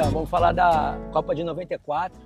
Então, vamos falar da Copa de 94,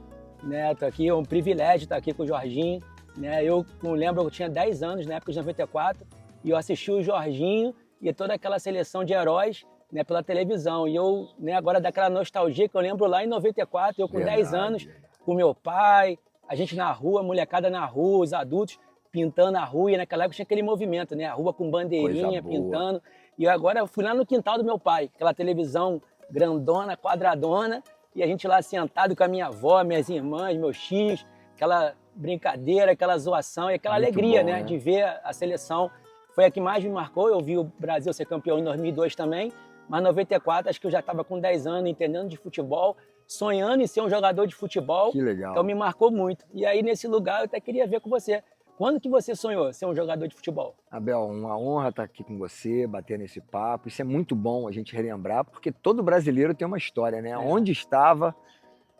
né? Tô aqui, é um privilégio estar aqui com o Jorginho, né? Eu não lembro, eu tinha 10 anos na época de 94 e eu assisti o Jorginho e toda aquela seleção de heróis, né, pela televisão. E eu, né, agora daquela nostalgia que eu lembro lá em 94, eu com 10 anos, com meu pai, a gente na rua, molecada na rua, os adultos pintando a rua, e naquela época tinha aquele movimento, né? A rua com bandeirinha, pintando. E agora eu fui lá no quintal do meu pai, aquela televisão grandona, quadradona, e a gente lá sentado com a minha avó, minhas irmãs, meus tios, aquela brincadeira, aquela zoação e aquela alegria, né, de ver a seleção. Foi a que mais me marcou. Eu vi o Brasil ser campeão em 2002 também, mas em 94 acho que eu já estava com 10 anos, entendendo de futebol, sonhando em ser um jogador de futebol. Que legal. Então me marcou muito. E aí nesse lugar eu até queria ver com você. Quando que você sonhou ser um jogador de futebol? Abel, uma honra estar aqui com você, bater nesse papo. Isso é muito bom a gente relembrar, porque todo brasileiro tem uma história, né? Onde estava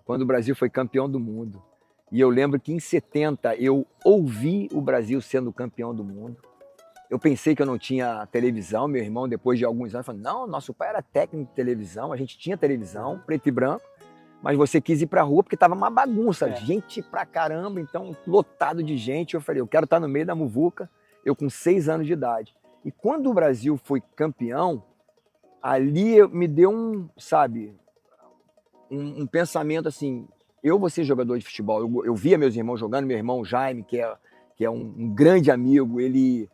quando o Brasil foi campeão do mundo? E eu lembro que em 70 eu ouvi o Brasil sendo campeão do mundo. Eu pensei que eu não tinha televisão. Meu irmão, depois de alguns anos, falou: não, nosso pai era técnico de televisão, a gente tinha televisão, preto e branco, mas você quis ir pra rua porque tava uma bagunça, gente pra caramba, então lotado de gente. Eu falei, eu quero estar no meio da muvuca, eu com 6 anos de idade. E quando o Brasil foi campeão, ali me deu um pensamento assim, eu vou ser jogador de futebol. Eu via meus irmãos jogando, meu irmão Jaime, que é um grande amigo, ele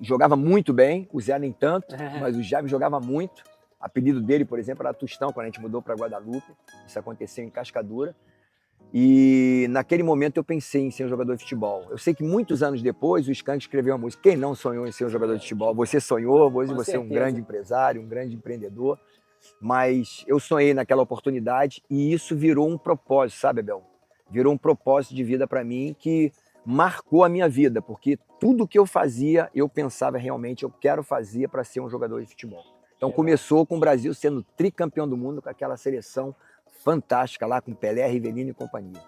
jogava muito bem, o Zé nem tanto, mas o Jaime jogava muito. O apelido dele, por exemplo, era Tostão, quando a gente mudou para Guadalupe. Isso aconteceu em Cascadura. E naquele momento eu pensei em ser um jogador de futebol. Eu sei que muitos anos depois o Skank escreveu uma música. Quem não sonhou em ser um jogador de futebol? Você sonhou, hoje você é um grande empresário, um grande empreendedor. Mas eu sonhei naquela oportunidade e isso virou um propósito, sabe, Abel? Virou um propósito de vida para mim que marcou a minha vida, porque tudo que eu fazia, eu pensava realmente, eu quero fazer para ser um jogador de futebol. Então começou com o Brasil sendo tricampeão do mundo, com aquela seleção fantástica lá, com Pelé, Rivelino e companhia.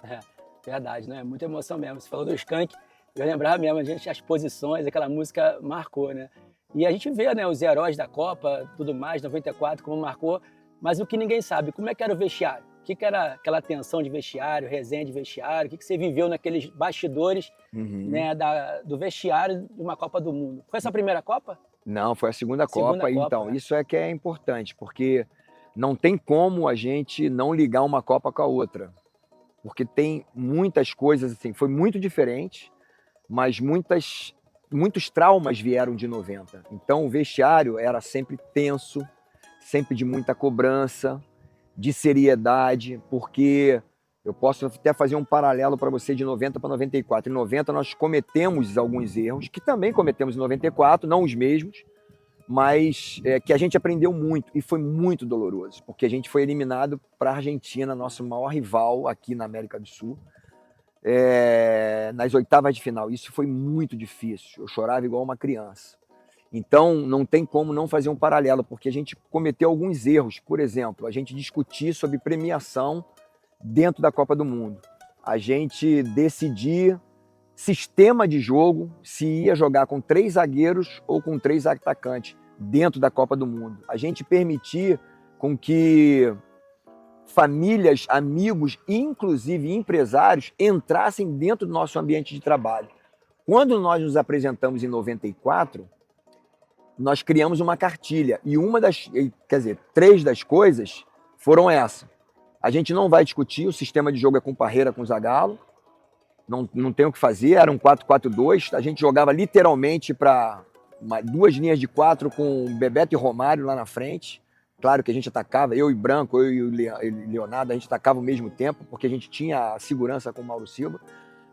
Verdade, né? Muita emoção mesmo. Você falou do Skank, eu lembrava mesmo, as posições, aquela música marcou, né? E a gente vê, né, os heróis da Copa, tudo mais, 94, como marcou, mas o que ninguém sabe, como é que era o vestiário? O que era aquela tensão de vestiário, resenha de vestiário? O que você viveu naqueles bastidores, né, do vestiário de uma Copa do Mundo? Foi essa a primeira Copa? Não, foi a segunda Copa. Então, isso é que é importante, porque não tem como a gente não ligar uma Copa com a outra. Porque tem muitas coisas, assim, foi muito diferente, mas muitos traumas vieram de 90. Então, o vestiário era sempre tenso, sempre de muita cobrança, de seriedade, porque eu posso até fazer um paralelo para você de 90 para 94. Em 90 nós cometemos alguns erros, que também cometemos em 94, não os mesmos, mas que a gente aprendeu muito e foi muito doloroso, porque a gente foi eliminado para a Argentina, nosso maior rival aqui na América do Sul, nas oitavas de final. Isso foi muito difícil, eu chorava igual uma criança. Então, não tem como não fazer um paralelo, porque a gente cometeu alguns erros. Por exemplo, a gente discutir sobre premiação dentro da Copa do Mundo. A gente decidir sistema de jogo, se ia jogar com 3 zagueiros ou com 3 atacantes dentro da Copa do Mundo. A gente permitir com que famílias, amigos, inclusive empresários, entrassem dentro do nosso ambiente de trabalho. Quando nós nos apresentamos em 94, nós criamos uma cartilha e 3 das coisas foram essa. A gente não vai discutir, o sistema de jogo é com Parreira, com Zagallo, não tem o que fazer, era um 4-4-2, a gente jogava literalmente para 2 linhas de 4 com Bebeto e Romário lá na frente. Claro que a gente atacava, eu e Branco, eu e o Leonardo, a gente atacava ao mesmo tempo, porque a gente tinha a segurança com o Mauro Silva,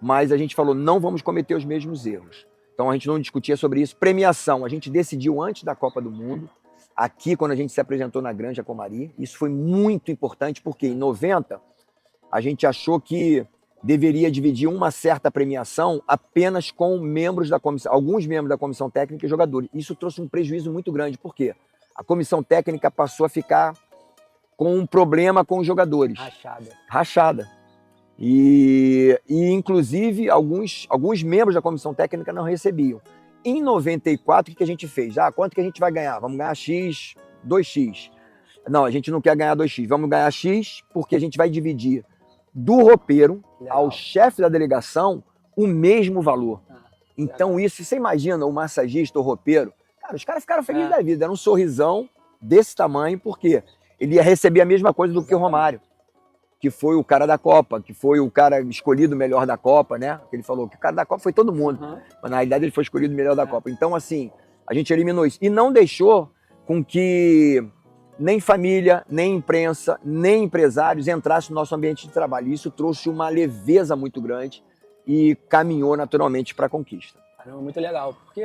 mas a gente falou, não vamos cometer os mesmos erros. Então a gente não discutia sobre isso. Premiação, a gente decidiu antes da Copa do Mundo, aqui quando a gente se apresentou na Granja Comari. Isso foi muito importante, porque em 90 a gente achou que deveria dividir uma certa premiação apenas com membros da comissão, alguns membros da comissão técnica e jogadores. Isso trouxe um prejuízo muito grande, porque a comissão técnica passou a ficar com um problema com os jogadores. Rachada. E inclusive, alguns membros da comissão técnica não recebiam. Em 94, o que a gente fez? Quanto que a gente vai ganhar? Vamos ganhar X, 2X. Não, a gente não quer ganhar 2x, vamos ganhar X porque a gente vai dividir do roupeiro Legal. ao chefe da delegação o mesmo valor. Então legal. isso, você imagina o massagista, o roupeiro, cara, os caras ficaram felizes É. da vida, era um sorrisão desse tamanho, porque ele ia receber a mesma coisa do que o Romário, que foi o cara da Copa, que foi o cara escolhido melhor da Copa, né? Ele falou que o cara da Copa foi todo mundo, mas na realidade ele foi escolhido melhor da Copa. Então, assim, a gente eliminou isso. E não deixou com que nem família, nem imprensa, nem empresários entrassem no nosso ambiente de trabalho. Isso trouxe uma leveza muito grande e caminhou naturalmente para a conquista. Caramba, muito legal, porque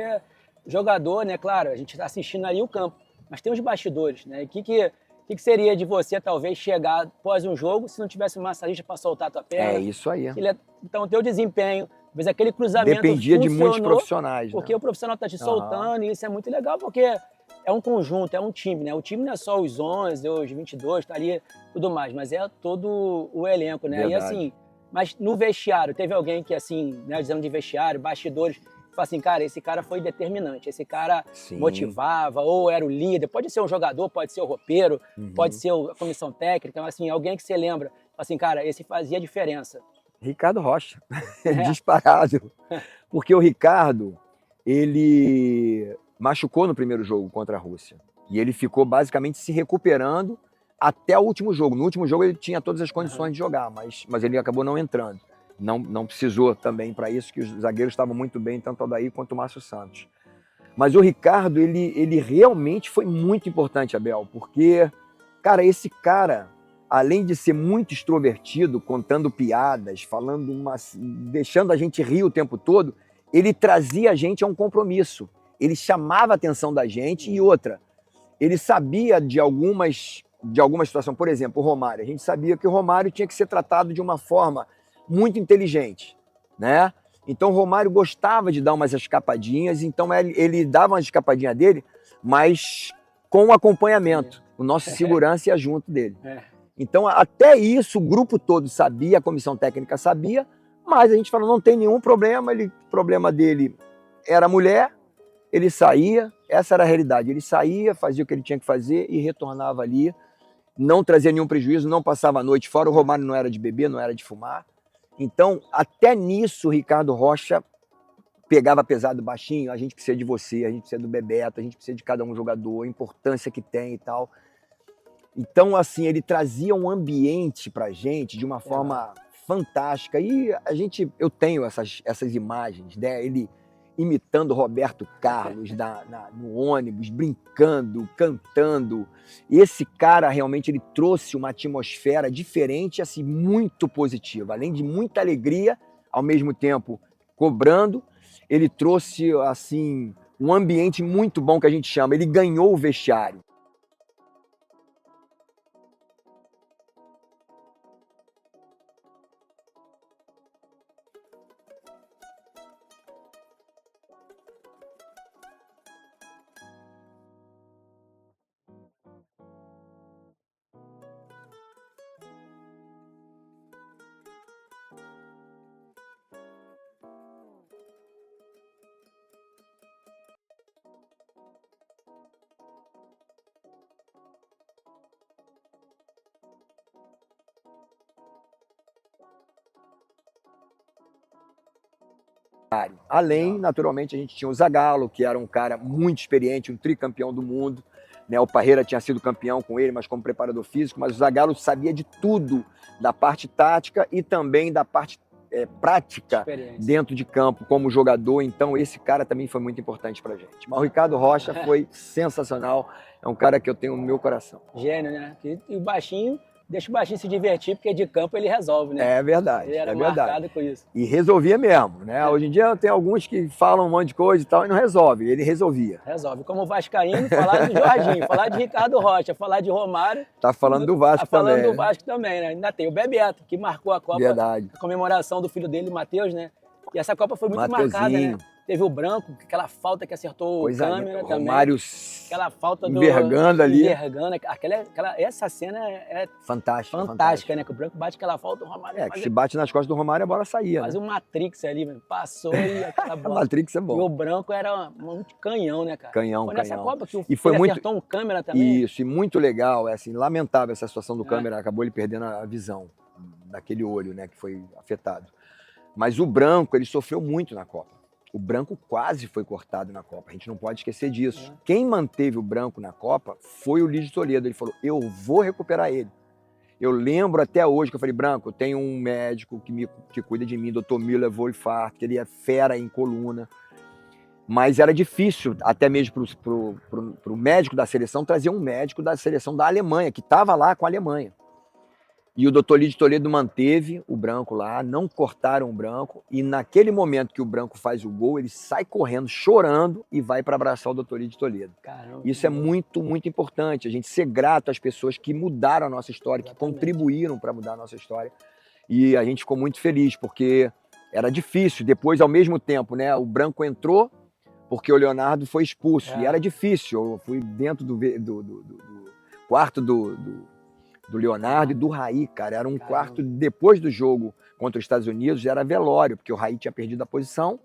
jogador, né, claro, a gente está assistindo ali o campo, mas tem os bastidores, né? O que seria de você, talvez, chegar após um jogo se não tivesse um massagista para soltar a tua perna? É isso aí. Então, o teu desempenho, às vezes aquele cruzamento dependia de muitos funcionou, profissionais. porque né? o profissional está te soltando, e isso é muito legal, porque é um conjunto, é um time, né? O time não é só os 11, os 22, tá ali, tudo mais, mas é todo o elenco, né? Verdade. E assim, mas no vestiário, teve alguém que, assim, né, dizendo de vestiário, bastidores, fala assim, cara, esse cara foi determinante, esse cara Sim. motivava, ou era o líder, pode ser um jogador, pode ser o roupeiro, pode ser a comissão técnica, mas assim, alguém que você lembra, assim, cara, esse fazia diferença. Ricardo Rocha, disparado. Porque o Ricardo, ele machucou no primeiro jogo contra a Rússia. E ele ficou basicamente se recuperando até o último jogo. No último jogo ele tinha todas as condições de jogar, mas ele acabou não entrando. Não precisou também para isso, que os zagueiros estavam muito bem, tanto o Aldair quanto o Márcio Santos. Mas o Ricardo, ele realmente foi muito importante, Abel, porque, cara, esse cara, além de ser muito extrovertido, contando piadas, deixando a gente rir o tempo todo, ele trazia a gente a um compromisso. Ele chamava a atenção da gente e outra, ele sabia de alguma situação, por exemplo, o Romário. A gente sabia que o Romário tinha que ser tratado de uma forma muito inteligente, né? Então o Romário gostava de dar umas escapadinhas, então ele dava uma escapadinha dele, mas com acompanhamento. O nosso segurança ia junto dele. Então até isso o grupo todo sabia, a comissão técnica sabia, mas a gente falou, não tem nenhum problema, o problema dele era a mulher, ele saía, essa era a realidade, ele saía, fazia o que ele tinha que fazer e retornava ali, não trazia nenhum prejuízo, não passava a noite fora, o Romário não era de beber, não era de fumar. Então, até nisso, o Ricardo Rocha pegava pesado baixinho, a gente precisa de você, a gente precisa do Bebeto, a gente precisa de cada um jogador, a importância que tem e tal. Então, assim, ele trazia um ambiente pra gente de uma forma fantástica. E eu tenho essas imagens, né? Ele imitando o Roberto Carlos no ônibus, brincando, cantando. E esse cara realmente ele trouxe uma atmosfera diferente, assim, muito positiva. Além de muita alegria, ao mesmo tempo cobrando, ele trouxe assim um ambiente muito bom que a gente chama. Ele ganhou o vestiário. Além, naturalmente, a gente tinha o Zagallo, que era um cara muito experiente, um tricampeão do mundo. Né? O Parreira tinha sido campeão com ele, mas como preparador físico. Mas o Zagallo sabia de tudo, da parte tática e também da parte prática dentro de campo, como jogador. Então, esse cara também foi muito importante pra gente. Mas o Ricardo Rocha foi sensacional. É um cara que eu tenho no meu coração. Gênio, né? E o baixinho... Deixa o baixinho se divertir, porque de campo ele resolve, né? É verdade. Ele era marcado com isso. E resolvia mesmo, né? Hoje em dia tem alguns que falam um monte de coisa e tal e não resolve. Ele resolvia. Resolve. Como o vascaíno, falar de Jorginho, falar de Ricardo Rocha, falar de Romário. Tá falando do Vasco também. Tá falando do Vasco também, né? Ainda tem o Bebeto, que marcou a Copa. Verdade. A comemoração do filho dele, Matheus, né? E essa Copa foi muito marcada, né? Teve o Branco, aquela falta que acertou o Coisa câmera linda. também. Romário Aquela falta do... envergando ali. Envergando. Essa cena é Fantástica. fantástica, né? Que o Branco bate aquela falta, o Romário Que se bate nas costas do Romário, a bola saía, faz né? um Matrix ali, mano. Passou e aquela A bola... Matrix é E bom. o Branco era muito canhão, né, cara? Canhão, Foi nessa canhão. Copa que E foi ele muito... acertou um câmera também. Isso, e muito legal, assim, lamentável essa situação do câmera, acabou ele perdendo a visão daquele olho, né, que foi afetado. Mas o Branco, ele sofreu muito na Copa. O Branco quase foi cortado na Copa, a gente não pode esquecer disso. Quem manteve o Branco na Copa foi o Lídio Toledo, ele falou, eu vou recuperar ele. Eu lembro até hoje que eu falei, Branco, eu tenho um médico que cuida de mim, Dr. Miller Wolfart, que ele é fera em coluna. Mas era difícil, até mesmo para o médico da seleção, trazer um médico da seleção da Alemanha, que estava lá com a Alemanha. E o doutor Lídio Toledo manteve o Branco lá, não cortaram o Branco, e naquele momento que o Branco faz o gol, ele sai correndo, chorando, e vai para abraçar o doutor Lídio Toledo. Caramba, isso é muito, muito importante, a gente ser grato às pessoas que mudaram a nossa história, que contribuíram para mudar a nossa história. E a gente ficou muito feliz, porque era difícil. Depois, ao mesmo tempo, né, o Branco entrou, porque o Leonardo foi expulso, e era difícil. Eu fui dentro do quarto do Leonardo e do Raí, cara. Era um quarto, depois do jogo contra os Estados Unidos, era velório, porque o Raí tinha perdido a posição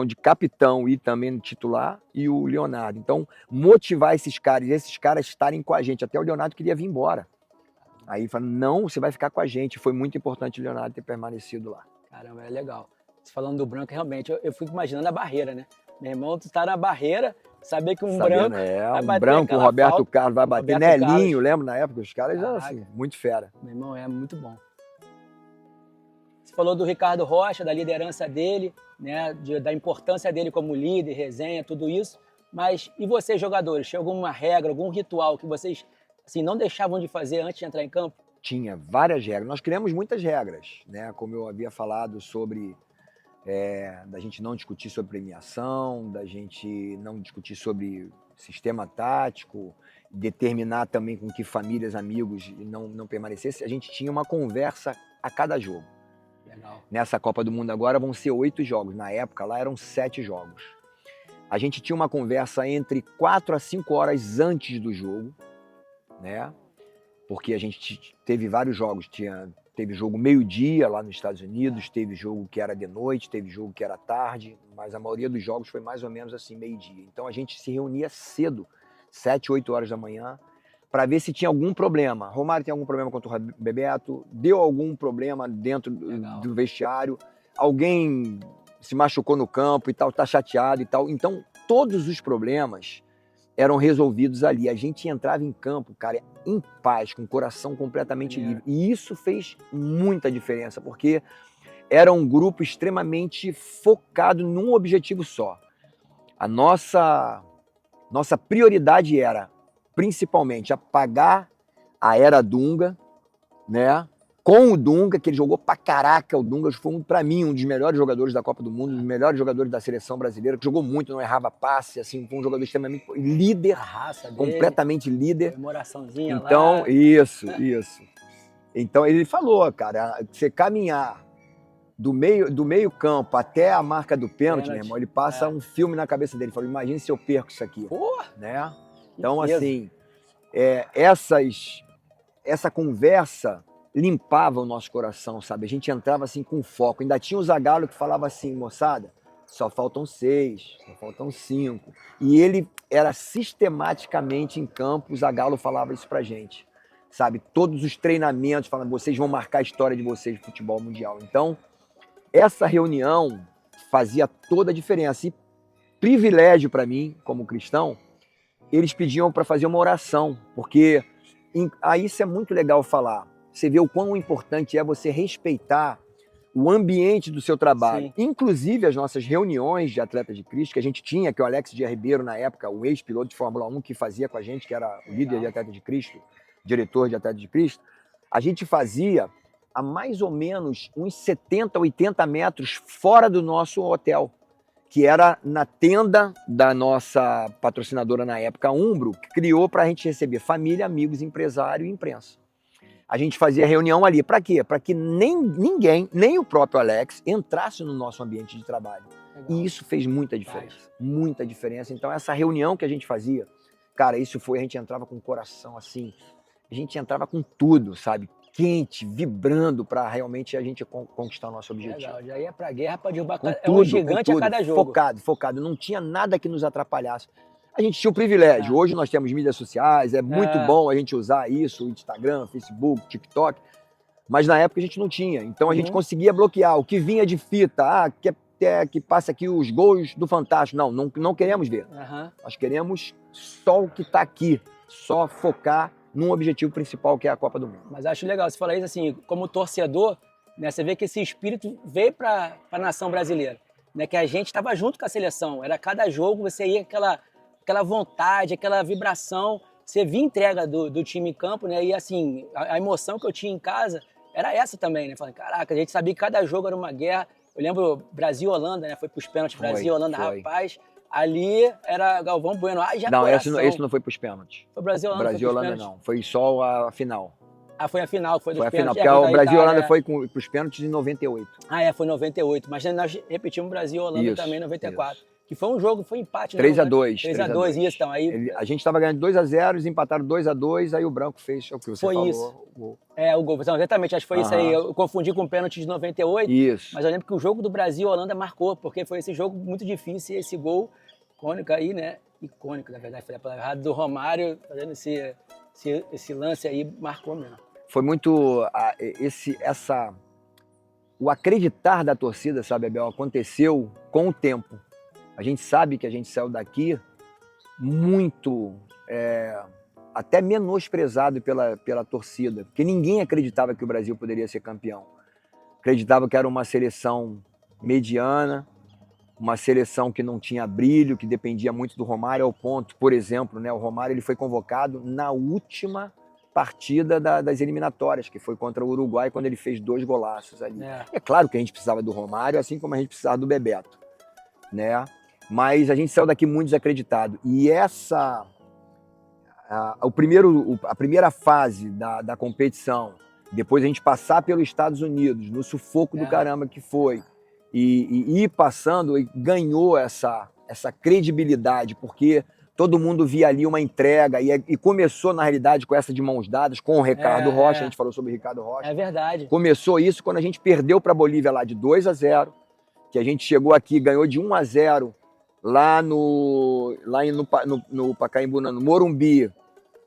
de capitão e também titular, e o Leonardo. Então, motivar esses caras estarem com a gente. Até o Leonardo queria vir embora. Aí falou, não, você vai ficar com a gente. Foi muito importante o Leonardo ter permanecido lá. Caramba, é legal. Você falando do Branco, realmente, eu fico imaginando a barreira, né? Meu irmão, tu tá na barreira, saber que Branco vai bater Branco, o Roberto falta, Carlos vai bater, Nelinho, lembra na época? Os caras eram assim, muito fera. Meu irmão, é muito bom. Você falou do Ricardo Rocha, da liderança dele, né? Da importância dele como líder, resenha, tudo isso. Mas e vocês, jogadores? Tinha alguma regra, algum ritual que vocês assim, não deixavam de fazer antes de entrar em campo? Tinha várias regras. Nós criamos muitas regras, né? Como eu havia falado sobre... da gente não discutir sobre premiação, da gente não discutir sobre sistema tático, determinar também com que famílias, amigos não permanecessem. A gente tinha uma conversa a cada jogo. Legal. Nessa Copa do Mundo agora vão ser 8 jogos. Na época lá eram 7 jogos. A gente tinha uma conversa entre 4 a 5 horas antes do jogo, né? Porque a gente teve vários jogos, teve jogo meio-dia lá nos Estados Unidos, teve jogo que era de noite, teve jogo que era tarde, mas a maioria dos jogos foi mais ou menos assim, meio-dia. Então a gente se reunia cedo, 7, 8 horas da manhã, para ver se tinha algum problema. Romário tem algum problema contra o Bebeto, deu algum problema dentro do vestiário, alguém se machucou no campo e tal, tá chateado e tal. Então todos os problemas eram resolvidos ali. A gente entrava em campo, cara, em paz, com o coração completamente livre. E isso fez muita diferença, porque era um grupo extremamente focado num objetivo só. A nossa prioridade era, principalmente, apagar a era Dunga, né? Com o Dunga, que ele jogou pra caraca. O Dunga foi, pra mim, um dos melhores jogadores da Copa do Mundo, um dos melhores jogadores da seleção brasileira, que jogou muito, não errava passe, assim, foi um jogador extremamente líder, completamente líder. Comemoraçãozinha então, lá. Isso. Então ele falou, cara, você caminhar do meio campo até a marca do pênalti, meu irmão, ele passa um filme na cabeça dele. Ele falou, imagine se eu perco isso aqui. Né? Então, assim, essa conversa limpava o nosso coração, sabe? A gente entrava assim com foco. Ainda tinha o Zagallo que falava assim, moçada, só faltam 6, só faltam 5. E ele era sistematicamente em campo, o Zagallo falava isso pra gente, sabe? Todos os treinamentos falando, vocês vão marcar a história de vocês no futebol mundial. Então, essa reunião fazia toda a diferença. E privilégio para mim, como cristão, eles pediam para fazer uma oração, porque aí isso é muito legal falar. Você vê o quão importante é você respeitar o ambiente do seu trabalho. Sim. Inclusive as nossas reuniões de Atletas de Cristo, que a gente tinha, que o Alex Dia Ribeiro, na época, o ex-piloto de Fórmula 1, que fazia com a gente, que era o líder de Atletas de Cristo, diretor de Atletas de Cristo, a gente fazia a mais ou menos uns 70, 80 metros fora do nosso hotel, que era na tenda da nossa patrocinadora na época, a Umbro, que criou para a gente receber família, amigos, empresário e imprensa. A gente fazia reunião ali. Para quê? Para que ninguém, nem o próprio Alex, entrasse no nosso ambiente de trabalho. Legal. E isso fez muita diferença, muita diferença. Então essa reunião que a gente fazia, cara, a gente entrava com o coração assim, a gente entrava com tudo, sabe? Quente, vibrando para realmente a gente conquistar o nosso objetivo. Legal, já ia pra guerra pra derrubar Com um tudo, gigante com tudo, a cada jogo. focado, não tinha nada que nos atrapalhasse. A gente tinha o privilégio, hoje nós temos mídias sociais, é muito bom a gente usar isso, Instagram, Facebook, TikTok, mas na época a gente não tinha, então a gente conseguia bloquear o que vinha de fita, que passa aqui os gols do Fantástico, não queremos ver, nós queremos só o que está aqui, só focar num objetivo principal que é a Copa do Mundo. Mas acho legal, você falar isso assim, como torcedor, né, você vê que esse espírito veio para a nação brasileira, né, que a gente estava junto com a seleção, era cada jogo, você ia aquela vontade, aquela vibração, você via entrega do time em campo, né, e assim, a emoção que eu tinha em casa era essa também, né, falando, caraca, a gente sabia que cada jogo era uma guerra, eu lembro Brasil e Holanda, né, foi pros pênaltis, Brasil e Holanda, rapaz, ali era Galvão Bueno, já não, esse não foi pros pênaltis. Foi Brasil e Holanda. Brasil e Holanda não, foi só a final. Foi a final, foi dos pênaltis. Foi a final, porque o Brasil e Holanda foi para os pênaltis em 98. Foi em 98, mas nós repetimos Brasil e Holanda também em 94. Isso. Que foi um jogo, foi empate. 3-2. 3-2, isso, então. Aí... A gente estava ganhando 2-0, eles empataram 2-2, aí o Branco fez o que você falou. Isso. O gol. O gol. Então, exatamente, acho que foi isso aí. Eu confundi com o pênalti de 98. Isso. Mas eu lembro que o jogo do Brasil e Holanda marcou, porque foi esse jogo muito difícil, e esse gol icônico aí, né? Icônico, na verdade, foi a palavra errada, do Romário, fazendo esse lance aí, marcou mesmo. Foi muito o acreditar da torcida, sabe, Abel, aconteceu com o tempo. A gente sabe que a gente saiu daqui muito, até menosprezado pela torcida, porque ninguém acreditava que o Brasil poderia ser campeão. Acreditava que era uma seleção mediana, uma seleção que não tinha brilho, que dependia muito do Romário, ao ponto, por exemplo, né, o Romário ele foi convocado na última partida das eliminatórias, que foi contra o Uruguai, quando ele fez 2 golaços ali. É claro que a gente precisava do Romário, assim como a gente precisava do Bebeto, né? Mas a gente saiu daqui muito desacreditado. E a primeira fase da competição, depois a gente passar pelos Estados Unidos, no sufoco do caramba que foi, e ir passando, e ganhou essa credibilidade, porque todo mundo via ali uma entrega, e começou, na realidade, com essa de mãos dadas, com o Ricardo Rocha, a gente falou sobre o Ricardo Rocha. É verdade. Começou isso quando a gente perdeu para a Bolívia lá de 2-0, que a gente chegou aqui e ganhou de 1-0 lá no Pacaembu, no Morumbi,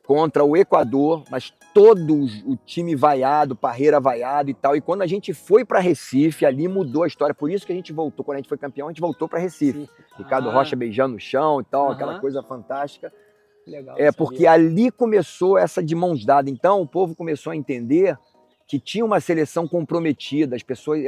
contra o Equador, mas todo o time vaiado, Parreira vaiado e tal. E quando a gente foi para Recife, ali mudou a história. Por isso que a gente voltou, quando a gente foi campeão, a gente voltou para Recife. Ricardo Rocha beijando no chão e tal, aquela coisa fantástica. Legal, porque ali começou essa de mãos dadas. Então o povo começou a entender que tinha uma seleção comprometida.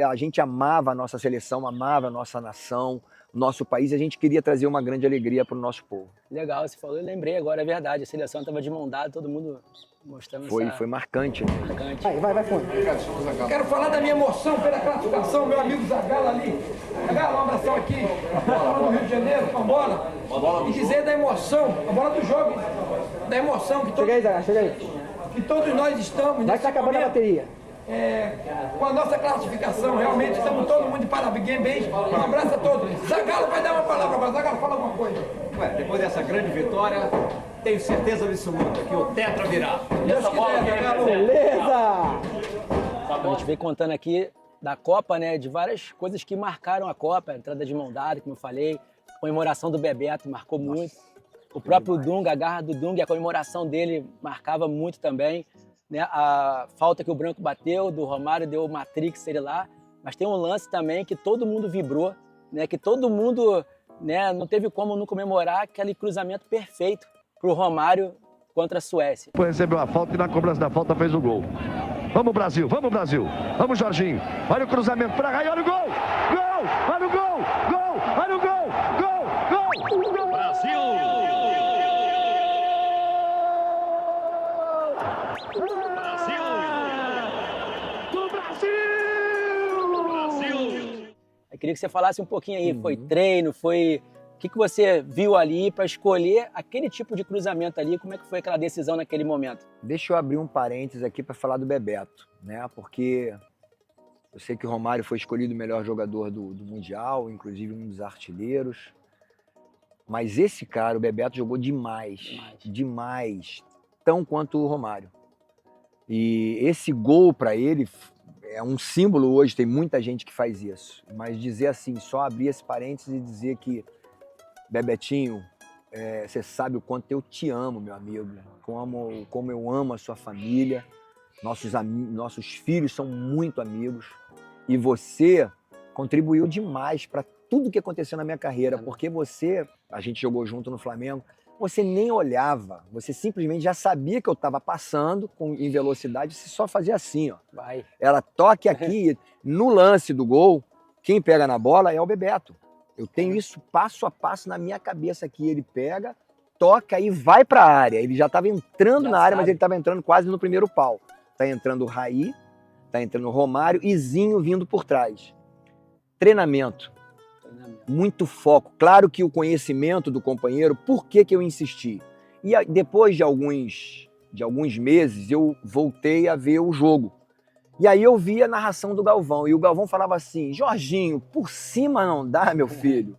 A gente amava a nossa seleção, amava a nossa nação, nosso país, e a gente queria trazer uma grande alegria para o nosso povo. Legal, você falou, eu lembrei agora, é verdade, a seleção estava de mão dada, todo mundo mostrando Foi marcante, né? Marcante. Vai, fundo. Quero falar da minha emoção pela classificação, meu amigo Zagalo ali. Zagalo, um abração aqui, lá no Rio de Janeiro, com a bola. E dizer da emoção, a bola do jogo, da emoção que Chega aí, Zagalo, chega aí. Que todos nós estamos. Vai estar acabando a bateria. Com a nossa classificação, realmente estamos todo mundo de parabéns. Um abraço a todos. Zagalo vai dar uma palavra para Zagalo, fala alguma coisa. Depois dessa grande vitória, tenho certeza absoluta que o Tetra virá. Deus quiser, Zagalo. Beleza! A gente vem contando aqui da Copa, né, de várias coisas que marcaram a Copa, a entrada de mão dada, como eu falei, a comemoração do Bebeto marcou muito. O próprio Dunga, a garra do Dunga, a comemoração dele marcava muito também. Né, a falta que o Branco bateu, do Romário deu o Matrix ele lá, mas tem um lance também que todo mundo vibrou, né, que todo mundo, né, não teve como não comemorar aquele cruzamento perfeito para o Romário contra a Suécia. Recebeu a falta e na cobrança da falta fez o gol. Vamos Brasil, vamos Brasil, vamos Jorginho, olha o cruzamento para cá e olha o gol, olha o gol, olha o gol, Brasil! Eu queria que você falasse um pouquinho aí, foi treino, foi... O que você viu ali para escolher aquele tipo de cruzamento ali? Como é que foi aquela decisão naquele momento? Deixa eu abrir um parênteses aqui para falar do Bebeto, né? Porque Eu sei que o Romário foi escolhido o melhor jogador do Mundial, inclusive um dos artilheiros. Mas esse cara, o Bebeto, jogou demais. Demais. Tão quanto o Romário. E esse gol para ele é um símbolo hoje, tem muita gente que faz isso. Mas dizer assim, só abrir esse parênteses e dizer que, Bebetinho, você sabe o quanto eu te amo, meu amigo. Como eu amo a sua família. Nossos filhos são muito amigos. E você contribuiu demais para tudo que aconteceu na minha carreira. Porque a gente jogou junto no Flamengo, você nem olhava, você simplesmente já sabia que eu estava passando em velocidade, você só fazia assim, ó. Vai. Ela toque aqui, no lance do gol, quem pega na bola é o Bebeto. Eu tenho isso passo a passo na minha cabeça aqui. Ele pega, toca e vai para a área. Ele já estava entrando na área, mas ele estava entrando quase no primeiro pau. Tá entrando o Raí, tá entrando o Romário e Zinho vindo por trás. Treinamento. Muito foco. Claro que o conhecimento do companheiro, por que eu insisti? E depois de alguns meses, eu voltei a ver o jogo. E aí eu vi a narração do Galvão. E o Galvão falava assim, Jorginho, por cima não dá, meu filho.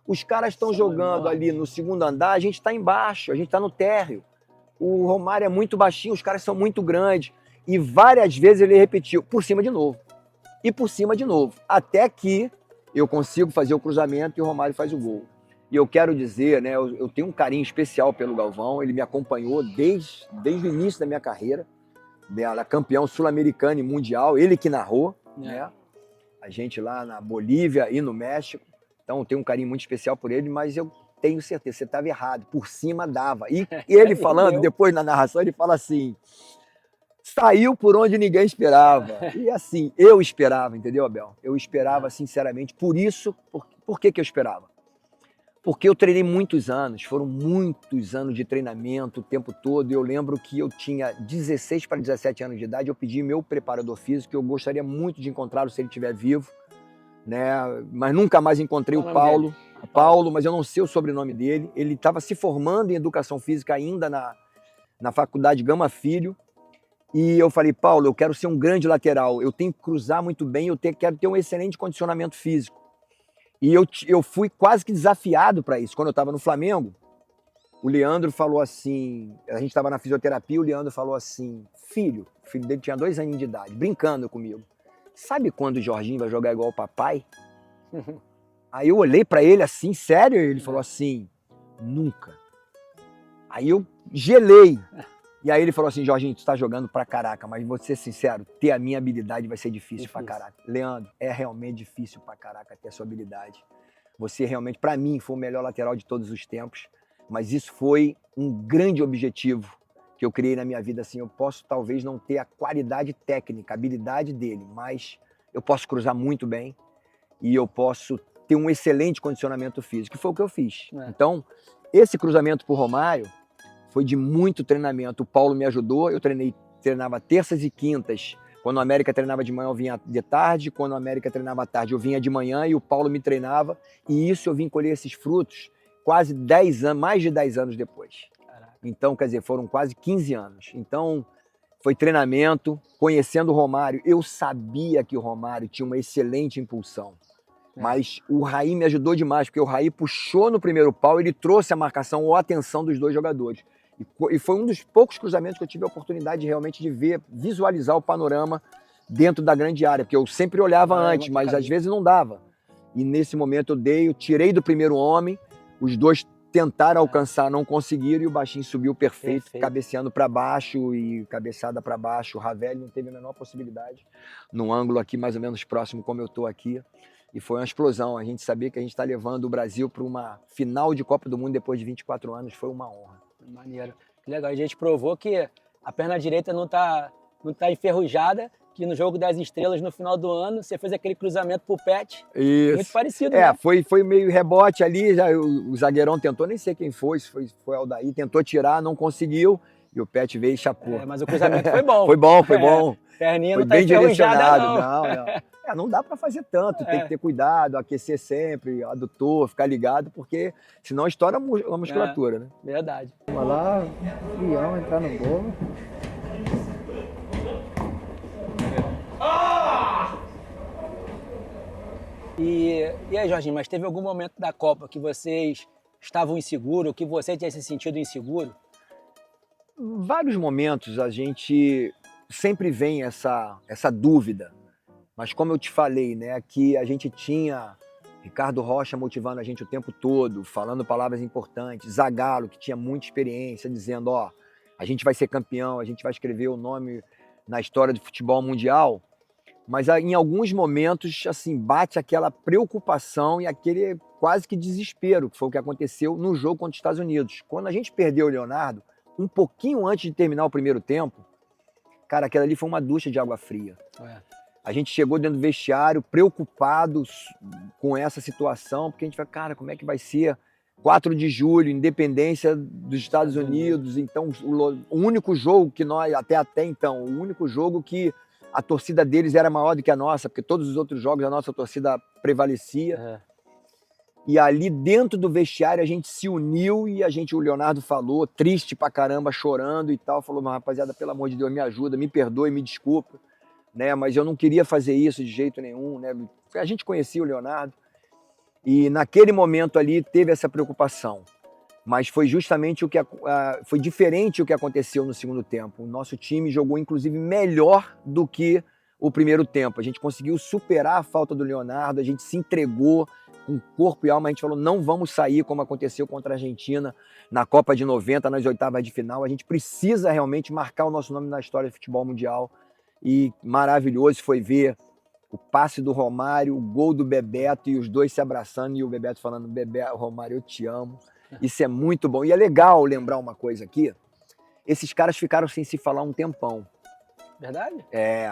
Os caras estão jogando ali no segundo andar, a gente está embaixo, a gente está no térreo. O Romário é muito baixinho, os caras são muito grandes. E várias vezes ele repetiu, por cima de novo. E por cima de novo. Até que eu consigo fazer o cruzamento e o Romário faz o gol. E eu quero dizer, né, eu tenho um carinho especial pelo Galvão, ele me acompanhou desde o início da minha carreira, né, campeão sul-americano e mundial, ele que narrou, né, a gente lá na Bolívia e no México, então eu tenho um carinho muito especial por ele, mas eu tenho certeza, você estava errado, por cima dava. E ele falando, depois na narração, ele fala assim, saiu por onde ninguém esperava. E assim, eu esperava, entendeu, Abel? Eu esperava, sinceramente, por isso, por que eu esperava? Porque eu treinei muitos anos, foram muitos anos de treinamento o tempo todo. Eu lembro que eu tinha 16 para 17 anos de idade, eu pedi meu preparador físico, que eu gostaria muito de encontrá-lo se ele estiver vivo, né? Mas nunca mais encontrei o Paulo. Paulo, mas eu não sei o sobrenome dele. Ele estava se formando em educação física ainda na faculdade Gama Filho. E eu falei, Paulo, eu quero ser um grande lateral, eu tenho que cruzar muito bem, quero ter um excelente condicionamento físico. E eu fui quase que desafiado para isso. Quando eu estava no Flamengo, o Leandro falou assim, a gente estava na fisioterapia, o Leandro falou assim, o filho dele tinha 2 aninhos de idade, brincando comigo. Sabe quando o Jorginho vai jogar igual o papai? Aí eu olhei para ele assim, sério, ele falou assim, nunca. Aí eu gelei. E aí ele falou assim, Jorginho, tu tá jogando pra caraca, mas vou ser sincero, ter a minha habilidade vai ser difícil pra caraca. Leandro, é realmente difícil pra caraca ter a sua habilidade. Você realmente, pra mim, foi o melhor lateral de todos os tempos, mas isso foi um grande objetivo que eu criei na minha vida. Assim, eu posso talvez não ter a qualidade técnica, a habilidade dele, mas eu posso cruzar muito bem e eu posso ter um excelente condicionamento físico, que foi o que eu fiz. Então, esse cruzamento pro Romário, foi de muito treinamento. O Paulo me ajudou, eu treinava terças e quintas. Quando o América treinava de manhã, eu vinha de tarde. Quando o América treinava à tarde, eu vinha de manhã e o Paulo me treinava. E isso eu vim colher esses frutos quase 10 anos, mais de 10 anos depois. Caraca. Então, quer dizer, foram quase 15 anos. Então, foi treinamento, conhecendo o Romário. Eu sabia que o Romário tinha uma excelente impulsão. Mas o Raí me ajudou demais, porque o Raí puxou no primeiro pau, ele trouxe a marcação ou a atenção dos dois jogadores. E foi um dos poucos cruzamentos que eu tive a oportunidade realmente de ver, visualizar o panorama dentro da grande área, porque eu sempre olhava antes, mas às vezes não dava. E nesse momento eu tirei do primeiro homem, os dois tentaram alcançar, não conseguiram, e o baixinho subiu perfeito. Cabeceando para baixo e cabeçada para baixo. O Ravelli não teve a menor possibilidade, num ângulo aqui mais ou menos próximo como eu estou aqui. E foi uma explosão. A gente sabia que a gente está levando o Brasil para uma final de Copa do Mundo depois de 24 anos. Foi uma honra. Maneiro. Que legal. A gente provou que a perna direita não tá enferrujada, que no jogo das estrelas, no final do ano, você fez aquele cruzamento pro Pet. Isso. Muito parecido, né? Foi meio rebote ali. Já, o zagueirão tentou, nem sei quem foi, se foi Aldair, tentou tirar, não conseguiu. E o Pet veio e chapou. Mas o cruzamento foi bom. Foi bom. Perninha foi não tá bem direcionado. Não. Não dá para fazer tanto, tem que ter cuidado, aquecer sempre, adutor, ficar ligado, porque senão estoura a musculatura, né? Verdade. Vamos lá, Leão entrar no gol. E aí, Jorginho, mas teve algum momento da Copa que vocês estavam inseguros, que você tinha se sentido inseguro? Vários momentos a gente sempre vem essa dúvida, mas como eu te falei, né, que a gente tinha Ricardo Rocha motivando a gente o tempo todo, falando palavras importantes, Zagallo, que tinha muita experiência, dizendo, ó, a gente vai ser campeão, a gente vai escrever o nome na história do futebol mundial, mas em alguns momentos, assim, bate aquela preocupação e aquele quase que desespero, que foi o que aconteceu no jogo contra os Estados Unidos. Quando a gente perdeu o Leonardo, um pouquinho antes de terminar o primeiro tempo, cara, aquela ali foi uma ducha de água fria. A gente chegou dentro do vestiário preocupado com essa situação, porque a gente vai, cara, como é que vai ser 4 de julho, independência dos Estados Unidos, então o único jogo que nós, até então, o único jogo que a torcida deles era maior do que a nossa, porque todos os outros jogos a nossa torcida prevalecia. E ali dentro do vestiário a gente se uniu e o Leonardo falou, triste pra caramba, chorando e tal, falou, mas rapaziada, pelo amor de Deus, me ajuda, me perdoe, me desculpa, né? Mas eu não queria fazer isso de jeito nenhum, né? A gente conhecia o Leonardo e naquele momento ali teve essa preocupação, mas foi justamente foi diferente o que aconteceu no segundo tempo. O nosso time jogou inclusive melhor do que o primeiro tempo. A gente conseguiu superar a falta do Leonardo, a gente se entregou com corpo e alma, a gente falou, não vamos sair como aconteceu contra a Argentina na Copa de 90, nas oitavas de final, a gente precisa realmente marcar o nosso nome na história do futebol mundial. E maravilhoso foi ver o passe do Romário, o gol do Bebeto e os dois se abraçando e o Bebeto falando, Bebeto, Romário, eu te amo. Isso é muito bom. E é legal lembrar uma coisa aqui, esses caras ficaram sem se falar um tempão. Verdade?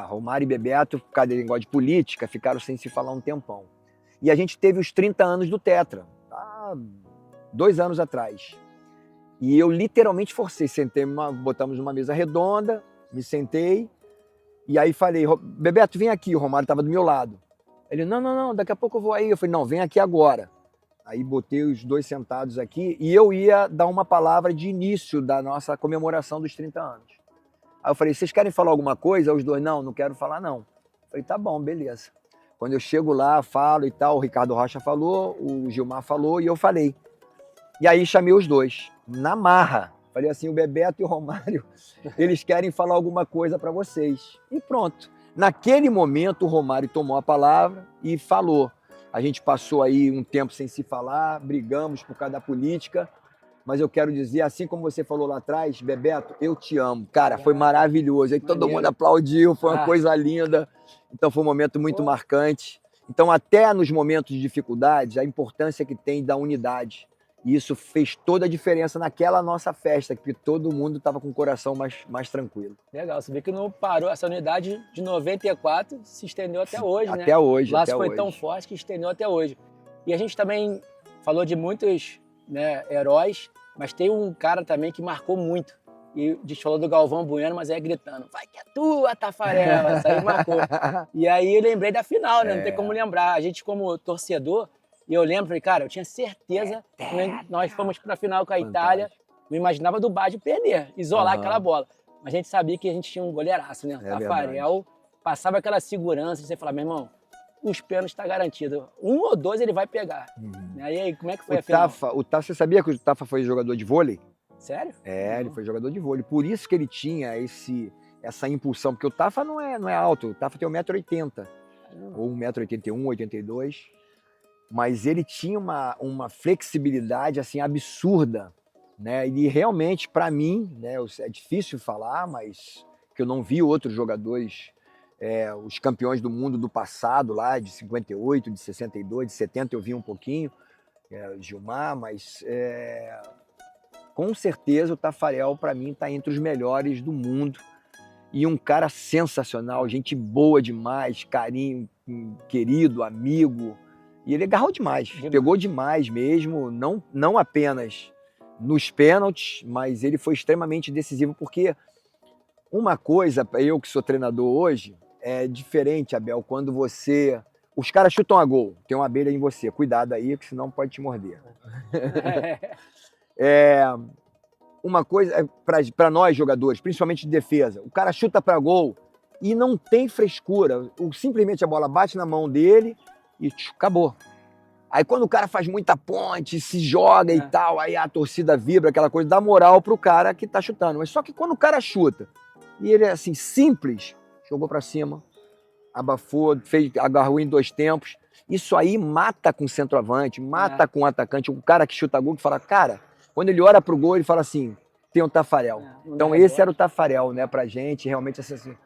Romário e Bebeto, por causa de negócio de política, ficaram sem se falar um tempão. E a gente teve os 30 anos do Tetra, 2 anos atrás. E eu literalmente forcei, botamos numa mesa redonda, me sentei, e aí falei, Bebeto, vem aqui, o Romário estava do meu lado. Ele, não, daqui a pouco eu vou aí. Eu falei, não, vem aqui agora. Aí botei os dois sentados aqui e eu ia dar uma palavra de início da nossa comemoração dos 30 anos. Aí eu falei, vocês querem falar alguma coisa? Os dois, não quero falar não. Eu falei, tá bom, beleza. Quando eu chego lá, falo e tal, o Ricardo Rocha falou, o Gilmar falou e eu falei. E aí chamei os dois, na marra. Falei assim, o Bebeto e o Romário, eles querem falar alguma coisa para vocês. E pronto. Naquele momento, o Romário tomou a palavra e falou. A gente passou aí um tempo sem se falar, brigamos por causa da política, mas eu quero dizer, assim como você falou lá atrás, Bebeto, eu te amo. Cara, foi maravilhoso. Aí todo mundo aplaudiu, foi uma coisa linda. Então foi um momento muito marcante. Então até nos momentos de dificuldade, a importância que tem da unidade. E isso fez toda a diferença naquela nossa festa, que todo mundo estava com o coração mais tranquilo. Legal, você vê que não parou, essa unidade de 94 se estendeu até hoje, né? Até hoje, o laço até foi hoje. Tão forte que estendeu até hoje. E a gente também falou de muitos, né, heróis, mas tem um cara também que marcou muito. E a gente falou do Galvão Bueno, mas é gritando, vai que é tua, Tafarel, essa aí marcou. E aí eu lembrei da final, né? Não tem como lembrar. A gente como torcedor, e eu lembro, falei, cara, eu tinha certeza que nós fomos para a final com a Itália, não imaginava do Baggio perder, isolar aquela bola. Mas a gente sabia que a gente tinha um goleiraço, né? Tafarel passava aquela segurança, você falava, meu irmão, os pênaltis está garantido. 1 ou 2 ele vai pegar. E aí, como é que foi a final? O Tafa, você sabia que o Tafa foi jogador de vôlei? Sério? Ele foi jogador de vôlei. Por isso que ele tinha essa impulsão, porque o Tafa não é alto, o Tafa tem 1,80 m, ou 1,81 m, 82 m. Mas ele tinha uma flexibilidade assim absurda, né? E realmente, para mim, né, é difícil falar, mas que eu não vi outros jogadores, os campeões do mundo do passado, lá de 58, de 62, de 70, eu vi um pouquinho, Gilmar, mas com certeza o Tafarel, para mim, está entre os melhores do mundo. E um cara sensacional, gente boa demais, carinho, querido, amigo. E ele agarrou demais, pegou demais mesmo, não apenas nos pênaltis, mas ele foi extremamente decisivo, porque uma coisa, eu que sou treinador hoje, é diferente, Abel, quando os caras chutam a gol, tem uma abelha em você, cuidado aí, que senão pode te morder. Uma coisa, para nós jogadores, principalmente de defesa, o cara chuta para gol e não tem frescura, simplesmente a bola bate na mão dele, e acabou. Aí quando o cara faz muita ponte, se joga e tal, aí a torcida vibra, aquela coisa, dá moral pro cara que tá chutando. Mas só que quando o cara chuta, e ele é assim, simples, jogou pra cima, abafou, agarrou em 2 tempos, isso aí mata com o centroavante, mata com o atacante, o cara que chuta gol, que fala, cara, quando ele olha pro gol, ele fala assim, tem um Tafarel. Então esse era o Tafarel, né, pra gente, realmente assim,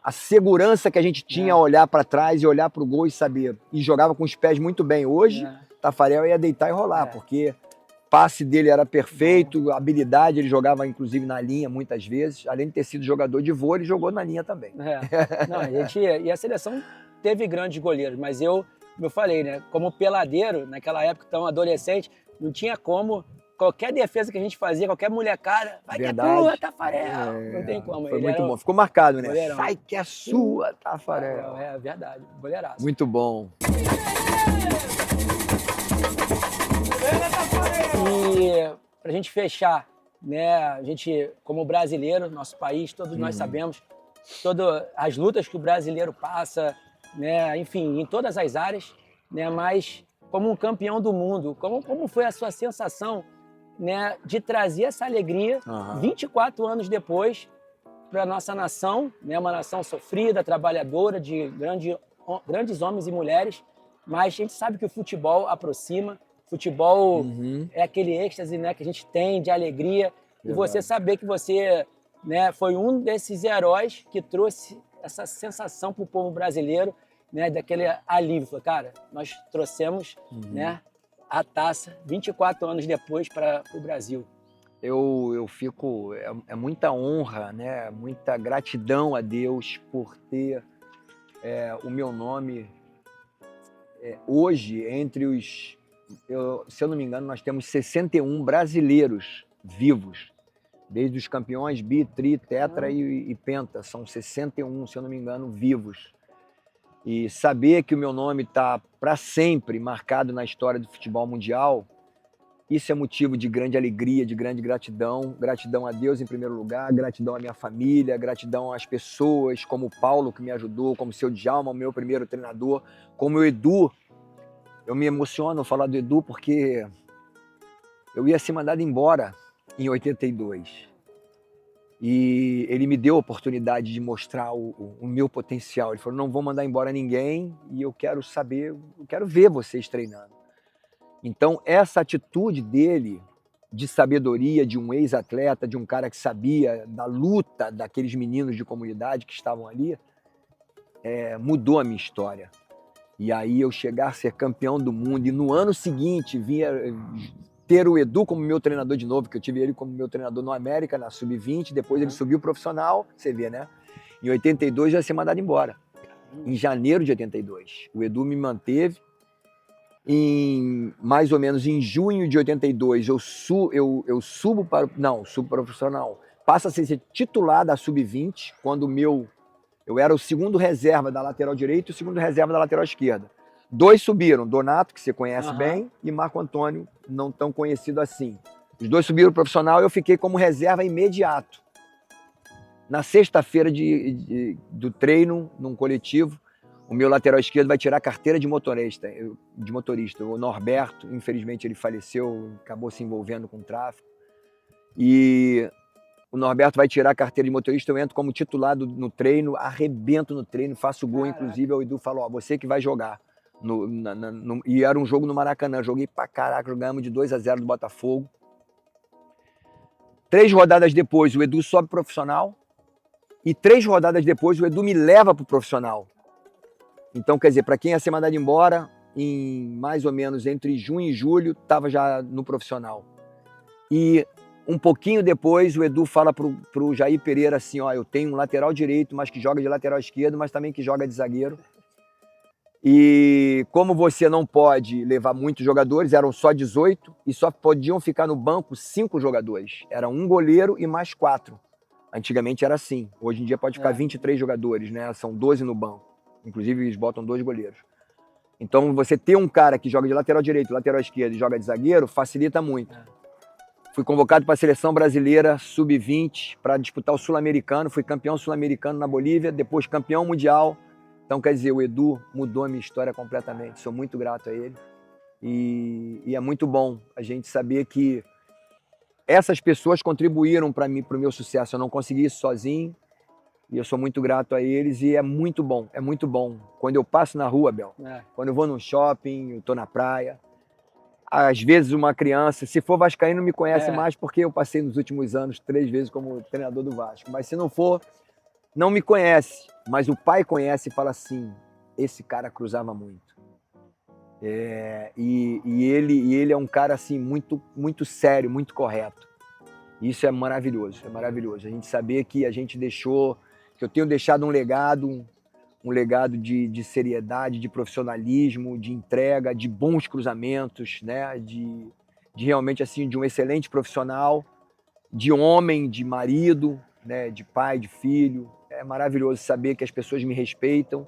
a segurança que a gente tinha a olhar para trás e olhar para o gol e saber. E jogava com os pés muito bem. Hoje, Tafarel ia deitar e rolar, porque o passe dele era perfeito, a habilidade, ele jogava inclusive na linha muitas vezes. Além de ter sido jogador de vôlei, ele jogou na linha também. Não, e a seleção teve grandes goleiros, mas como eu falei, né, como peladeiro, naquela época tão adolescente, não tinha como. Qualquer defesa que a gente fazia, qualquer molecada, vai Verdade. que é tua, Tafarel. Não tem como. Foi muito bom. Ficou marcado, né? Goleirão. Sai que é sua, Tafarel. É verdade. Goleiraço. Muito bom. E pra gente fechar, né? A gente, como brasileiro, nosso país, todos nós sabemos todas as lutas que o brasileiro passa, né? Enfim, em todas as áreas, né? Mas como um campeão do mundo, como foi a sua sensação, né, de trazer essa alegria 24 anos depois para a nossa nação, né, uma nação sofrida, trabalhadora, de grandes homens e mulheres, mas a gente sabe que o futebol aproxima, futebol é aquele êxtase, né, que a gente tem de alegria, e você saber que você, né, foi um desses heróis que trouxe essa sensação para o povo brasileiro, né, daquele alívio. Cara, nós trouxemos, né, a taça 24 anos depois para o Brasil. Eu fico... É muita honra, né? Muita gratidão a Deus por ter o meu nome hoje entre os... se eu não me engano, nós temos 61 brasileiros vivos. Desde os campeões bi, tri, tetra e penta. São 61, se eu não me engano, vivos. E saber que o meu nome está para sempre marcado na história do futebol mundial, isso é motivo de grande alegria, de grande gratidão. Gratidão a Deus em primeiro lugar, gratidão à minha família, gratidão às pessoas, como o Paulo que me ajudou, como o seu Djalma, o meu primeiro treinador, como o Edu. Eu me emociono falar do Edu porque eu ia ser mandado embora em 82. E ele me deu a oportunidade de mostrar o meu potencial. Ele falou, não vou mandar embora ninguém e eu quero saber, eu quero ver vocês treinando. Então, essa atitude dele, de sabedoria, de um ex-atleta, de um cara que sabia da luta daqueles meninos de comunidade que estavam ali, mudou a minha história. E aí eu chegar a ser campeão do mundo e no ano seguinte ter o Edu como meu treinador de novo, que eu tive ele como meu treinador no América, na Sub-20, depois ele subiu profissional, você vê, né? Em 82 já ia ser mandado embora. Em janeiro de 82. O Edu me manteve. Mais ou menos em junho de 82, eu subo para... Não, subo profissional. Passa a ser titular da Sub-20, quando eu era o segundo reserva da lateral direita e o segundo reserva da lateral esquerda. 2 subiram, Donato, que você conhece bem, e Marco Antônio, não tão conhecido assim. Os 2 subiram profissional e eu fiquei como reserva imediato. Na sexta-feira do treino, num coletivo, o meu lateral esquerdo vai tirar a carteira de motorista. O Norberto, infelizmente ele faleceu, acabou se envolvendo com tráfico. E o Norberto vai tirar a carteira de motorista, eu entro como titular no treino, arrebento no treino, faço gol, inclusive o Edu falou, você que vai jogar. E era um jogo no Maracanã, joguei pra caraca, jogamos de 2-0 do Botafogo. 3 rodadas depois, o Edu sobe profissional, e 3 rodadas depois, o Edu me leva pro profissional. Então, quer dizer, para quem ia ser mandado embora, em mais ou menos entre junho e julho, estava já no profissional. E um pouquinho depois, o Edu fala pro Jair Pereira assim, ó, eu tenho um lateral direito, mas que joga de lateral esquerdo, mas também que joga de zagueiro. E como você não pode levar muitos jogadores, eram só 18, e só podiam ficar no banco 5 jogadores. Era um goleiro e mais 4. Antigamente era assim. Hoje em dia pode ficar 23 jogadores, né? São 12 no banco. Inclusive eles botam 2 goleiros. Então você ter um cara que joga de lateral direito, lateral esquerdo e joga de zagueiro, facilita muito. Fui convocado para a seleção brasileira Sub-20 para disputar o Sul-Americano. Fui campeão sul-americano na Bolívia, depois campeão mundial Então, quer dizer, o Edu mudou a minha história completamente. Sou muito grato a ele. E é muito bom a gente saber que essas pessoas contribuíram para mim, para o meu sucesso. Eu não consegui isso sozinho. E eu sou muito grato a eles e é muito bom, é muito bom. Quando eu passo na rua, Bel, quando eu vou no shopping, eu tô na praia, às vezes uma criança, se for vascaíno, me conhece mais porque eu passei nos últimos anos 3 vezes como treinador do Vasco. Mas se não for, não me conhece. Mas o pai conhece e fala assim, esse cara cruzava muito. E ele é um cara assim muito, muito sério, muito correto. Isso é maravilhoso, é maravilhoso. A gente saber que a gente deixou, que eu tenho deixado um legado de seriedade, de profissionalismo, de entrega, de bons cruzamentos, né? De realmente assim, de um excelente profissional, de homem, de marido, né? De pai, de filho. É maravilhoso saber que as pessoas me respeitam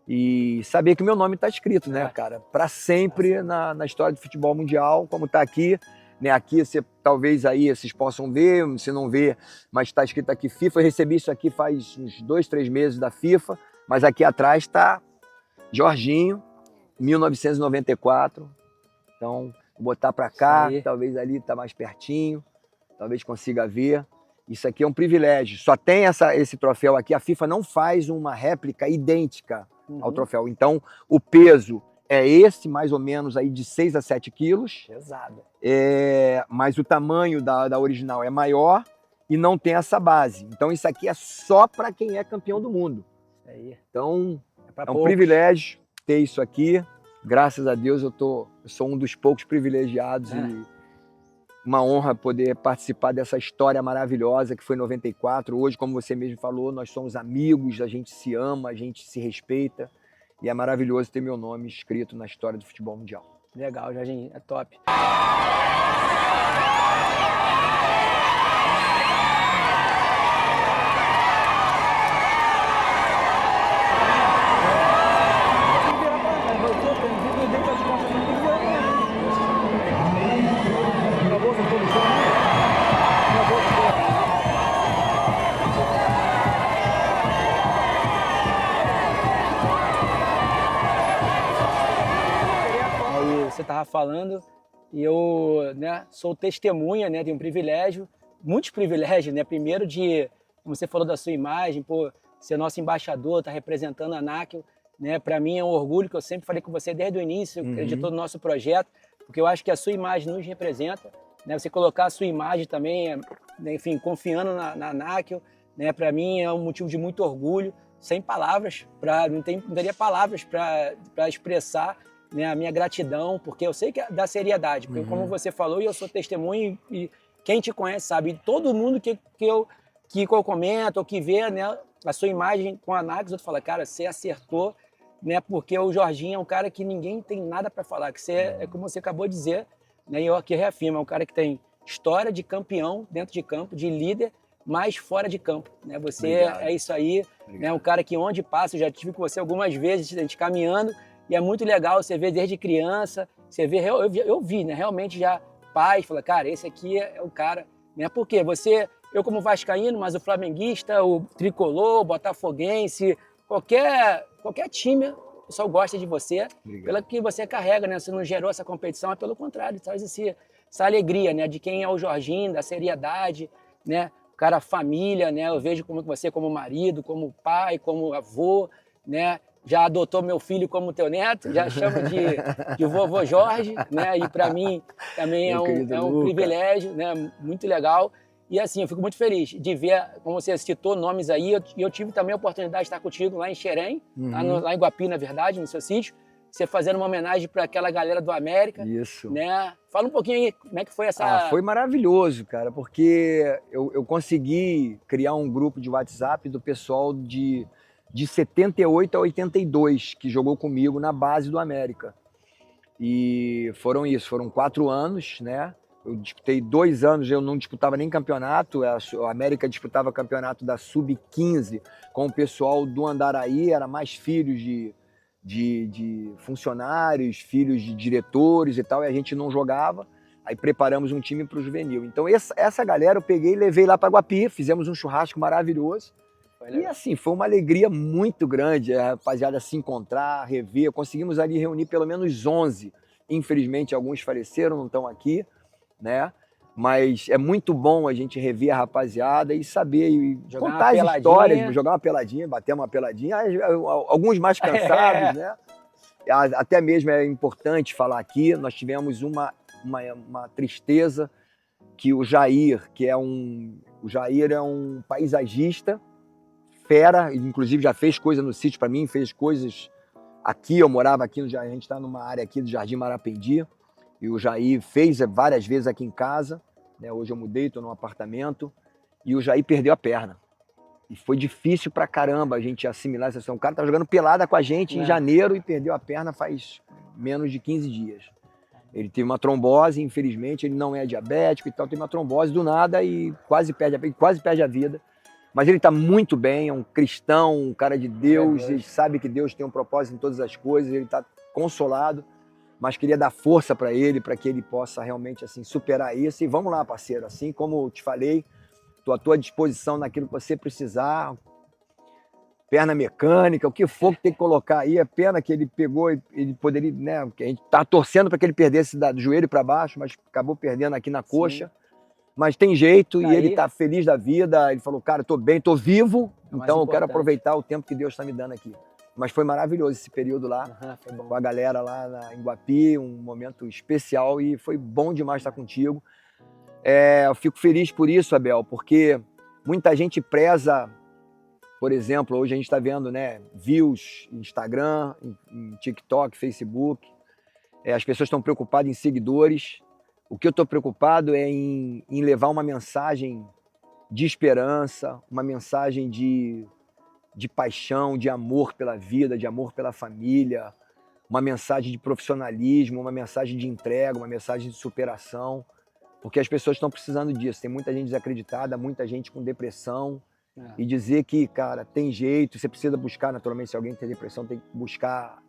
e saber que o meu nome está escrito, né, cara? Para sempre na história do futebol mundial, como está aqui. Né, aqui você talvez aí vocês possam ver, se não vê, mas está escrito aqui FIFA. Eu recebi isso aqui faz uns 2, 3 meses da FIFA, mas aqui atrás está Jorginho, 1994. Então, vou botar para cá, talvez ali está mais pertinho, talvez consiga ver. Isso aqui é um privilégio. Só tem esse troféu aqui. A FIFA não faz uma réplica idêntica ao troféu. Então, o peso é esse, mais ou menos, aí de 6 a 7 quilos. Pesado. Mas o tamanho da original é maior e não tem essa base. Então, isso aqui é só para quem é campeão do mundo. Isso aí. Então, é um poucos. privilégio ter isso aqui. Graças a Deus, eu sou um dos poucos privilegiados e uma honra poder participar dessa história maravilhosa que foi 94. Hoje, como você mesmo falou, nós somos amigos, a gente se ama, a gente se respeita. E é maravilhoso ter meu nome escrito na história do futebol mundial. Legal, Jorginho, é top. Você estava falando e eu, né, sou testemunha, né, tenho um privilégio, muitos privilégios, né, primeiro de, como você falou da sua imagem, pô, ser nosso embaixador, tá representando a Nakel, né, para mim é um orgulho que eu sempre falei com você desde o início, acreditou no nosso projeto, porque eu acho que a sua imagem nos representa, né, você colocar a sua imagem também, né, enfim, confiando na Nakel, né, para mim é um motivo de muito orgulho, sem palavras, não teria palavras para expressar, né, a minha gratidão, porque eu sei que é da seriedade, porque como você falou, e eu sou testemunho, e quem te conhece sabe, e todo mundo que eu comento, ou que vê, né, a sua imagem com a Nakel, eu falo, cara, você acertou, né, porque o Jorginho é um cara que ninguém tem nada para falar, que você é como você acabou de dizer, né, e eu aqui reafirmo, é um cara que tem história de campeão dentro de campo, de líder, mas fora de campo, né, você é isso aí, né, um cara que onde passa, eu já tive com você algumas vezes, a gente caminhando, e é muito legal, você vê desde criança, você vê, eu vi, né, realmente já pais, fala, cara, esse aqui é o cara, né, porque eu como vascaíno, mas o flamenguista, o tricolor, o botafoguense, qualquer time, o pessoal gosta de você, pelo que você carrega, né, você não gerou essa competição, é pelo contrário, traz essa alegria, né, de quem é o Jorginho, da seriedade, né, o cara família, né, eu vejo como você como marido, como pai, como avô, né, já adotou meu filho como teu neto, já chama de vovô Jorge, né? E para mim também é um privilégio, né? Muito legal. E assim, eu fico muito feliz de ver, como você citou nomes aí, e eu tive também a oportunidade de estar contigo lá em Xerém, lá em Guapi, na verdade, no seu sítio, você fazendo uma homenagem para aquela galera do América. Isso. Né? Fala um pouquinho aí, como é que foi essa... foi maravilhoso, cara, porque eu consegui criar um grupo de WhatsApp do pessoal de 78 a 82, que jogou comigo na base do América. E foram 4 anos, né? Eu disputei 2 anos, eu não disputava nem campeonato, a América disputava campeonato da Sub-15 com o pessoal do Andaraí, era mais filhos de funcionários, filhos de diretores e tal, e a gente não jogava. Aí preparamos um time para o juvenil. Então essa galera eu peguei e levei lá para Guapi, fizemos um churrasco maravilhoso. E assim, foi uma alegria muito grande a rapaziada se encontrar, rever. Conseguimos ali reunir pelo menos 11. Infelizmente, alguns faleceram, não estão aqui, né? Mas é muito bom a gente rever a rapaziada e saber, e Jogar contar uma as histórias, jogar uma peladinha, bater uma peladinha. Alguns mais cansados, né? Até mesmo é importante falar aqui, nós tivemos uma tristeza que o Jair, o Jair é um paisagista, fera, inclusive já fez coisa no sítio para mim, fez coisas aqui, eu morava aqui, a gente está numa área aqui do Jardim Marapendi, e o Jair fez várias vezes aqui em casa, né? Hoje eu mudei, estou num apartamento, e o Jair perdeu a perna. E foi difícil pra caramba a gente assimilar essa situação. O cara tá jogando pelada com a gente em janeiro e perdeu a perna faz menos de 15 dias. Ele teve uma trombose, infelizmente, ele não é diabético e tal, teve uma trombose do nada e quase perde a vida. Mas ele está muito bem, é um cristão, um cara de Deus, ele sabe que Deus tem um propósito em todas as coisas, ele está consolado, mas queria dar força para ele, para que ele possa realmente assim, superar isso. E vamos lá, parceiro, assim como eu te falei, estou à tua disposição naquilo que você precisar, perna mecânica, o que for que tem que colocar aí. É pena que ele pegou, ele poderia, né? A gente tá torcendo para que ele perdesse do joelho para baixo, mas acabou perdendo aqui na coxa. Sim. Mas tem jeito e ele tá feliz da vida. Ele falou, cara, tô bem, tô vivo, então eu quero aproveitar o tempo que Deus está me dando aqui. Mas foi maravilhoso esse período lá, com a galera lá em Guapi, um momento especial e foi bom demais estar contigo. Eu fico feliz por isso, Abel, porque muita gente preza. Por exemplo, hoje a gente está vendo, né, views em Instagram, em TikTok, Facebook. As pessoas estão preocupadas em seguidores. O que eu estou preocupado é em levar uma mensagem de esperança, uma mensagem de paixão, de amor pela vida, de amor pela família, uma mensagem de profissionalismo, uma mensagem de entrega, uma mensagem de superação, porque as pessoas estão precisando disso. Tem muita gente desacreditada, muita gente com depressão. E dizer que, cara, tem jeito, você precisa buscar, naturalmente, se alguém tem depressão, tem que buscar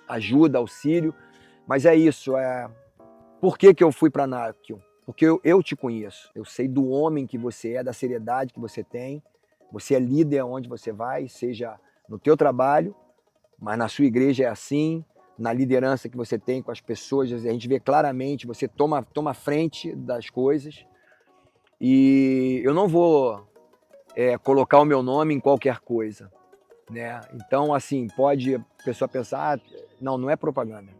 ajuda, auxílio. Mas é isso, por que eu fui para Náquil? Porque eu te conheço, eu sei do homem que você é, da seriedade que você tem. Você é líder onde você vai, seja no teu trabalho, mas na sua igreja é assim, na liderança que você tem com as pessoas, a gente vê claramente, você toma frente das coisas. E eu não vou colocar o meu nome em qualquer coisa, né? Então, assim, pode a pessoa pensar, não é propaganda.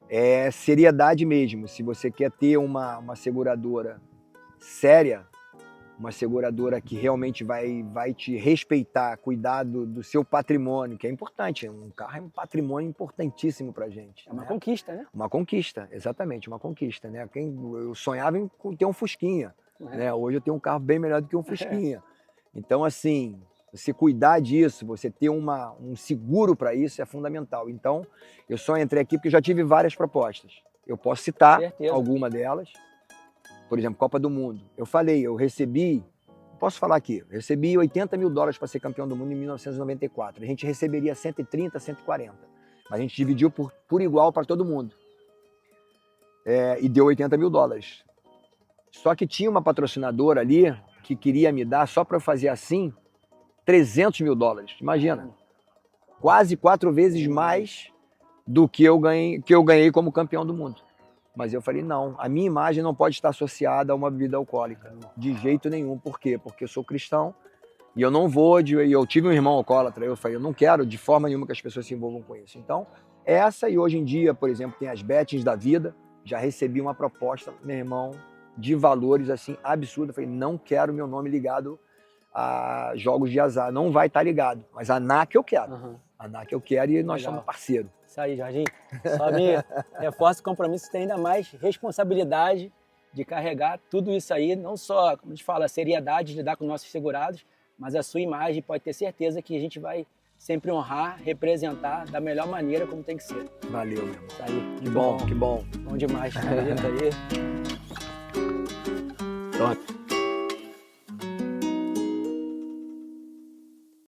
É seriedade mesmo. Se você quer ter uma seguradora séria, uma seguradora que realmente vai te respeitar, cuidar do seu patrimônio, que é importante. Um carro é um patrimônio importantíssimo pra gente. É uma conquista, né? Uma conquista, exatamente, uma conquista, né? Eu sonhava em ter um Fusquinha, né? Hoje eu tenho um carro bem melhor do que um Fusquinha. Então, assim, você cuidar disso, você ter um seguro para isso é fundamental. Então, eu só entrei aqui porque já tive várias propostas. Eu posso citar alguma delas. Por exemplo, Copa do Mundo. Eu falei, eu recebi, posso falar aqui, eu recebi $80 mil para ser campeão do mundo em 1994. A gente receberia 130, 140. Mas a gente dividiu por igual para todo mundo. E deu $80 mil. Só que tinha uma patrocinadora ali que queria me dar, só para eu fazer assim, $300 mil. Imagina. Quase 4 vezes mais do que eu ganhei como campeão do mundo. Mas eu falei, não, a minha imagem não pode estar associada a uma bebida alcoólica. De jeito nenhum. Por quê? Porque eu sou cristão e eu não vou... Eu tive um irmão alcoólatra, eu falei, eu não quero de forma nenhuma que as pessoas se envolvam com isso. Então, e hoje em dia, por exemplo, tem as betings da vida. Já recebi uma proposta, meu irmão, de valores assim absurdos. Eu falei, não quero meu nome ligado a jogos de azar, não vai estar ligado, mas a NAC eu quero, a NAC eu quero e nós somos parceiros. Isso aí, Jorginho, só me reforça o compromisso, tem ainda mais responsabilidade de carregar tudo isso aí, não só, como a gente fala, a seriedade de lidar com nossos segurados, mas a sua imagem, pode ter certeza que a gente vai sempre honrar, representar da melhor maneira como tem que ser. Valeu, meu irmão. Isso aí. Que bom. Bom demais. Tá aí. Pronto.